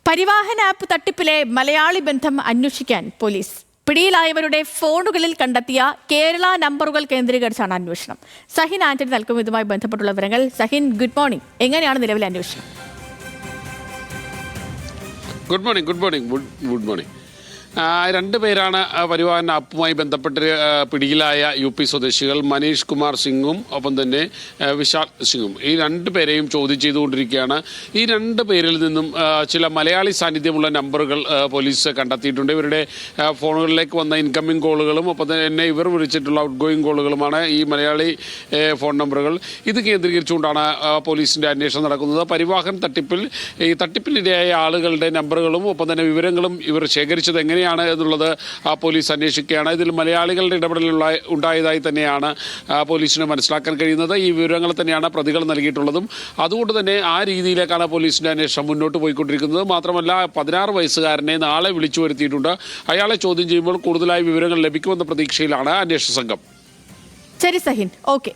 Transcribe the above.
Parivahan app തട്ടിപ്പിലെ Malayali ബന്ധം അന്വേഷിക്കാൻ police. പിടിയിലായവരുടെ ഫോണുകളിൽ കണ്ടെത്തിയ കേരള നമ്പറുകൾ കേന്ദ്രീകരിച്ചാണ് അന്വേഷണം. സഹിൻ ആന്റണി നൽകും ഇതുമായി ബന്ധപ്പെട്ടുള്ള വിവരങ്ങൾ. Sahin, good morning. എങ്ങനെയാണ് നിലവിലെ അന്വേഷണം? Good morning. രണ്ട് പേരാണ് പരിവാഹൻ ആപ്പുമായി ബന്ധപ്പെട്ട് പിടിയിലായ UP സ്വദേശികൾ. മനീഷ് കുമാർ സിംഗും ഒപ്പം തന്നെ വിശാൽ സിംഗും. ഈ രണ്ട് പേരെയും ചോദ്യം ചെയ്തുകൊണ്ടിരിക്കുകയാണ്. ഈ രണ്ട് പേരിൽ നിന്നും ചില മലയാളി സാന്നിധ്യമുള്ള നമ്പറുകൾ പോലീസ് കണ്ടെത്തിയിട്ടുണ്ട്. ഇവരുടെ ഫോണുകളിലേക്ക് വന്ന ഇൻകമ്മിംഗ് കോളുകളും ഒപ്പം തന്നെ ഇവർ വിളിച്ചിട്ടുള്ള ഔട്ട് ഗോയിങ് കോളുകളുമാണ് ഈ മലയാളി ഫോൺ നമ്പറുകൾ. ഇത് കേന്ദ്രീകരിച്ചുകൊണ്ടാണ് പോലീസിൻ്റെ അന്വേഷണം നടക്കുന്നത്. പരിവാഹൻ തട്ടിപ്പിനിരയായ ആളുകളുടെ നമ്പറുകളും ഒപ്പം തന്നെ വിവരങ്ങളും ഇവർ ശേഖരിച്ചത് എങ്ങനെയാണ് എന്നുള്ളത് പോലീസ് അന്വേഷിക്കുകയാണ്. ഇതിൽ മലയാളികളുടെ ഇടപെടൽ ഉണ്ടായതായി തന്നെയാണ് പോലീസിന് മനസ്സിലാക്കാൻ കഴിയുന്നത്. ഈ വിവരങ്ങൾ തന്നെയാണ് പ്രതികൾ നൽകിയിട്ടുള്ളതും. അതുകൊണ്ട് തന്നെ ആ രീതിയിലേക്കാണ് പോലീസിന്റെ അന്വേഷണം മുന്നോട്ട് പോയിക്കൊണ്ടിരിക്കുന്നത്. മാത്രമല്ല 16 വയസ്സുകാരനെ നാളെ വിളിച്ചു വരുത്തിയിട്ടുണ്ട്. അയാളെ ചോദ്യം ചെയ്യുമ്പോൾ കൂടുതലായി വിവരങ്ങൾ ലഭിക്കുമെന്ന പ്രതീക്ഷയിലാണ് അന്വേഷണ സംഘം. ശരി സഹിൻ, ഓക്കെ.